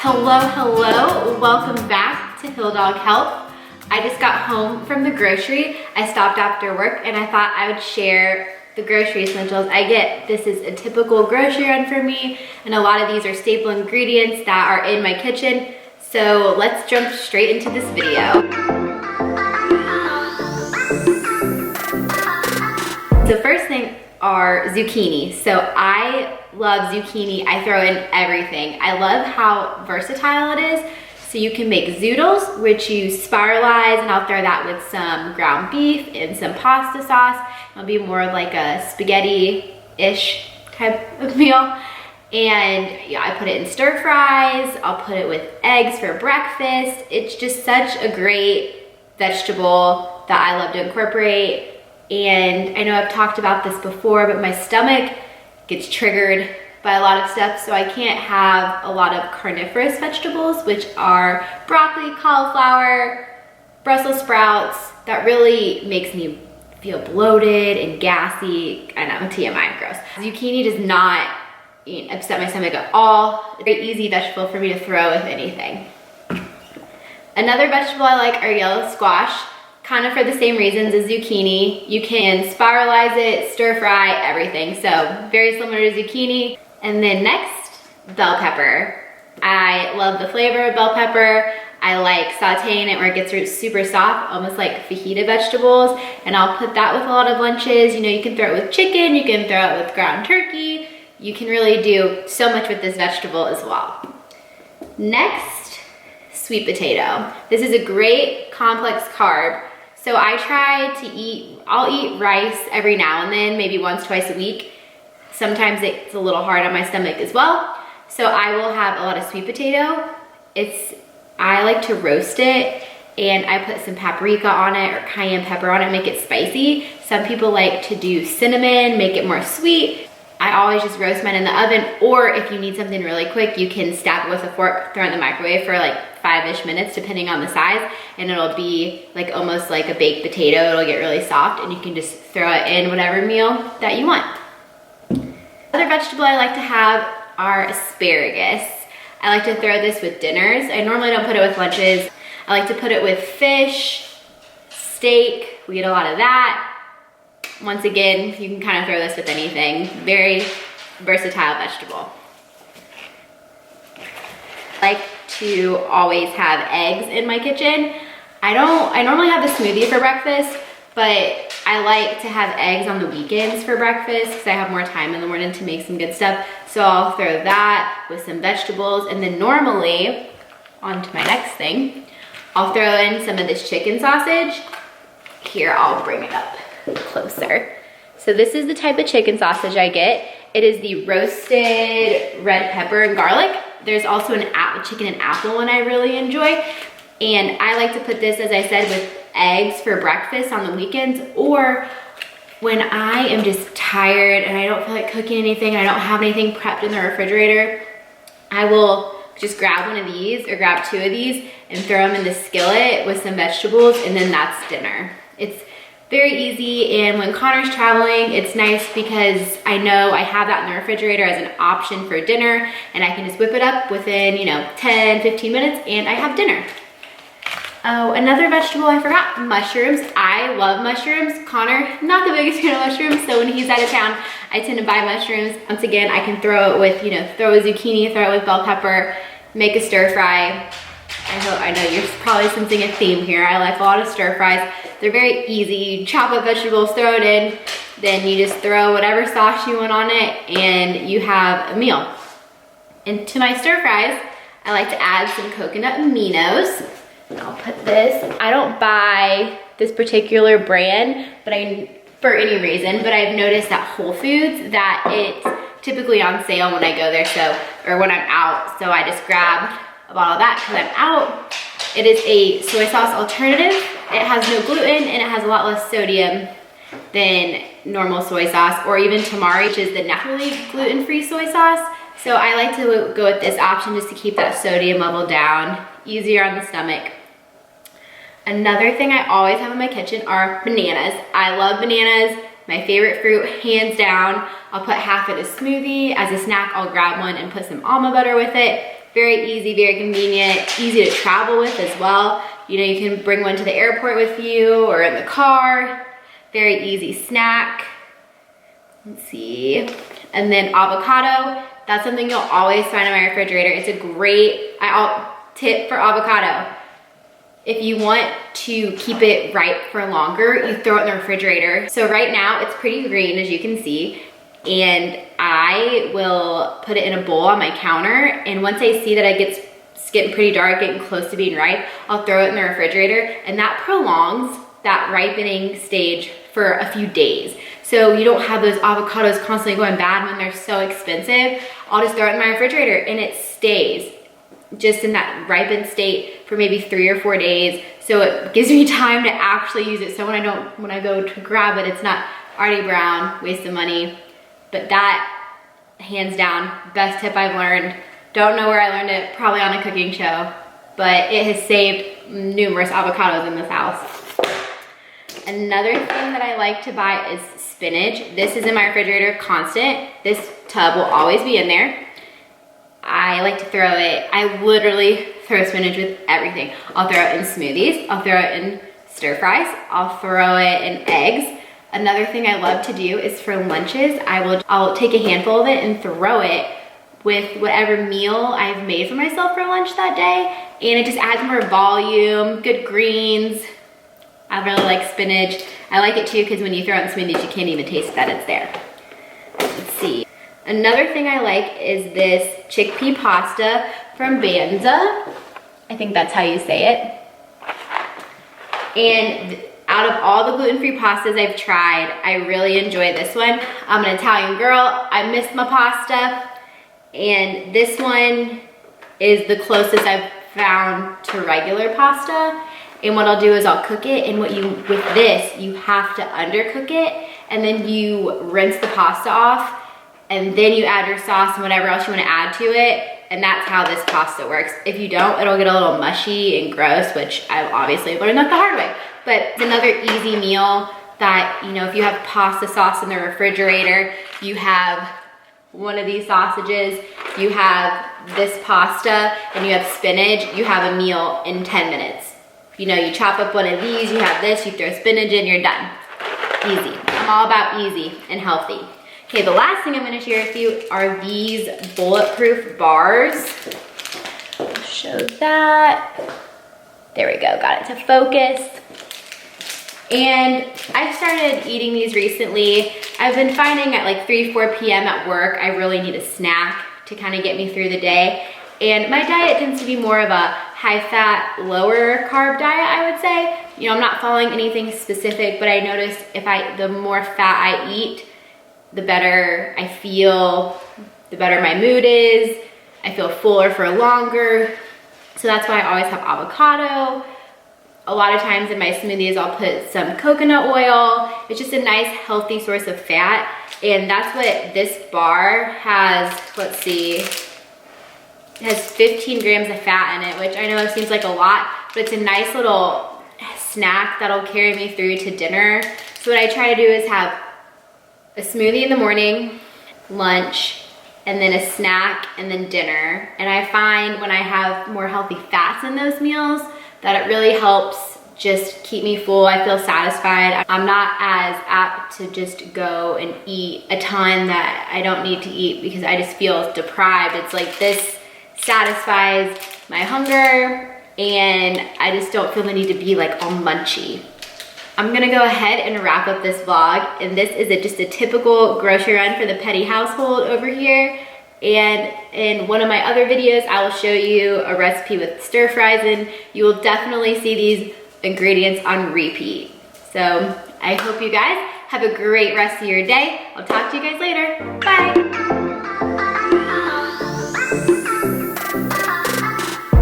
Hello, welcome back to Hill Dog Health. I just got home from the grocery. I stopped after work and I thought I would share the grocery essentials I get. This is a typical grocery run for me, and a lot of these are staple ingredients that are in my kitchen. So let's jump straight into this video. The first thing are zucchini. So I love zucchini. I throw in everything. I love how versatile it is. So you can make zoodles, which you spiralize, and I'll throw that with some ground beef and some pasta sauce. It'll be more like a spaghetti-ish type of meal. And yeah, I put it in stir fries. I'll put it with eggs for breakfast. It's just such a great vegetable that I love to incorporate. And I know I've talked about this before, but my stomach gets triggered by a lot of stuff, so I can't have a lot of carnivorous vegetables, which are broccoli, cauliflower, Brussels sprouts. That really makes me feel bloated and gassy. I know, TMI, gross. Zucchini does not upset my stomach at all. It's a very easy vegetable for me to throw with anything. Another vegetable I like are yellow squash. Kind of for the same reasons as zucchini. You can spiralize it, stir fry, everything. So very similar to zucchini. And then next, bell pepper. I love the flavor of bell pepper. I like sauteing it where it gets super soft, almost like fajita vegetables. And I'll put that with a lot of lunches. You know, you can throw it with chicken, you can throw it with ground turkey. You can really do so much with this vegetable as well. Next, sweet potato. This is a great complex carb. So I try to I'll eat rice every now and then, maybe once, twice a week. Sometimes it's a little hard on my stomach as well. So I will have a lot of sweet potato. I like to roast it, and I put some paprika on it or cayenne pepper on it, make it spicy. Some people like to do cinnamon, make it more sweet. I always just roast mine in the oven, or if you need something really quick, you can stab it with a fork, throw it in the microwave for like 5-ish minutes, depending on the size, and it'll be like almost like a baked potato. It'll get really soft, and you can just throw it in whatever meal that you want. Other vegetable I like to have are asparagus. I like to throw this with dinners. I normally don't put it with lunches. I like to put it with fish, steak. We get a lot of that. Once again, you can kind of throw this with anything. Very versatile vegetable. I like to always have eggs in my kitchen. I normally have the smoothie for breakfast, but I like to have eggs on the weekends for breakfast because I have more time in the morning to make some good stuff. So I'll throw that with some vegetables, and then normally, on to my next thing, I'll throw in some of this chicken sausage. Here, I'll bring it up closer. So this is the type of chicken sausage I get. It is the roasted red pepper and garlic. There's also an chicken and apple one I really enjoy. And I like to put this, as I said, with eggs for breakfast on the weekends, or when I am just tired and I don't feel like cooking anything, I don't have anything prepped in the refrigerator, I will just grab one of these or grab 2 of these and throw them in the skillet with some vegetables, and then that's dinner. It's very easy, and when Connor's traveling, it's nice because I know I have that in the refrigerator as an option for dinner, and I can just whip it up within, 10, 15 minutes, and I have dinner. Oh, another vegetable I forgot, mushrooms. I love mushrooms. Connor, not the biggest fan of mushrooms, so when he's out of town, I tend to buy mushrooms. Once again, I can throw it with, throw a zucchini, throw it with bell pepper, make a stir fry. I know you're probably sensing a theme here. I like a lot of stir fries. They're very easy. You chop up vegetables, throw it in, then you just throw whatever sauce you want on it, and you have a meal. And to my stir fries, I like to add some coconut aminos. And I'll put this. I don't buy this particular brand, for any reason, but I've noticed at Whole Foods that it's typically on sale when I go there, or when I'm out, so I just grab a bottle of that because I'm out. It is a soy sauce alternative. It has no gluten, and it has a lot less sodium than normal soy sauce, or even tamari, which is the naturally gluten-free soy sauce. So I like to go with this option just to keep that sodium level down, easier on the stomach. Another thing I always have in my kitchen are bananas. I love bananas. My favorite fruit, hands down. I'll put half in a smoothie. As a snack, I'll grab one and put some almond butter with it. Very easy, very convenient, easy to travel with as well. You know, you can bring one to the airport with you or in the car. Very easy snack. Let's see. And then avocado. That's something you'll always find in my refrigerator. It's a great tip for avocado. If you want to keep it ripe for longer, you throw it in the refrigerator. So right now it's pretty green, as you can see, and I will put it in a bowl on my counter, and once I see that it's getting pretty dark, getting close to being ripe, I'll throw it in the refrigerator, and that prolongs that ripening stage for a few days. So you don't have those avocados constantly going bad when they're so expensive. I'll just throw it in my refrigerator and it stays just in that ripened state for maybe 3 or 4 days. So it gives me time to actually use it. So when I go to grab it, it's not already brown, waste of money. But that, hands down, best tip I've learned. Don't know where I learned it, probably on a cooking show, but it has saved numerous avocados in this house. Another thing that I like to buy is spinach. This is in my refrigerator constant. This tub will always be in there. I like to throw it, I literally throw spinach with everything. I'll throw it in smoothies, I'll throw it in stir fries, I'll throw it in eggs. Another thing I love to do is for lunches, I'll take a handful of it and throw it with whatever meal I've made for myself for lunch that day. And it just adds more volume, good greens. I really like spinach. I like it too because when you throw it in smoothies, you can't even taste that it's there. Let's see. Another thing I like is this chickpea pasta from Banza. I think that's how you say it. And out of all the gluten-free pastas I've tried, I really enjoy this one. I'm an Italian girl. I miss my pasta. And this one is the closest I've found to regular pasta. And what I'll do is I'll cook it, and with this, you have to undercook it, and then you rinse the pasta off, and then you add your sauce and whatever else you want to add to it, and that's how this pasta works. If you don't, it'll get a little mushy and gross, which I've obviously learned that the hard way. But it's another easy meal that, you know, if you have pasta sauce in the refrigerator, you have one of these sausages, you have this pasta, and you have spinach, you have a meal in 10 minutes. You know, you chop up one of these, you have this, you throw spinach in, you're done. Easy. I'm all about easy and healthy. Okay, the last thing I'm gonna share with you are these Bulletproof Bars. I'll show that. There we go, got it to focus. And I've started eating these recently. I've been finding at like 3, 4 p.m. at work, I really need a snack to kind of get me through the day. And my diet tends to be more of a high-fat, lower-carb diet, I would say. You know, I'm not following anything specific, but I noticed the more fat I eat, the better I feel, the better my mood is. I feel fuller for longer. So that's why I always have avocado. A lot of times in my smoothies, I'll put some coconut oil. It's just a nice, healthy source of fat. And that's what this bar has. Let's see. It has 15 grams of fat in it, which I know it seems like a lot, but it's a nice little snack that'll carry me through to dinner. So what I try to do is have a smoothie in the morning, lunch, and then a snack, and then dinner. And I find when I have more healthy fats in those meals, that it really helps just keep me full. I feel satisfied. I'm not as apt to just go and eat a ton that I don't need to eat because I just feel deprived. It's like this satisfies my hunger, and I just don't feel the need to be like all munchy. I'm gonna go ahead and wrap up this vlog, and this is just a typical grocery run for the Petty household over here. And in one of my other videos, I will show you a recipe with stir fries, and you will definitely see these ingredients on repeat. So I hope you guys have a great rest of your day. I'll talk to you guys later. Bye.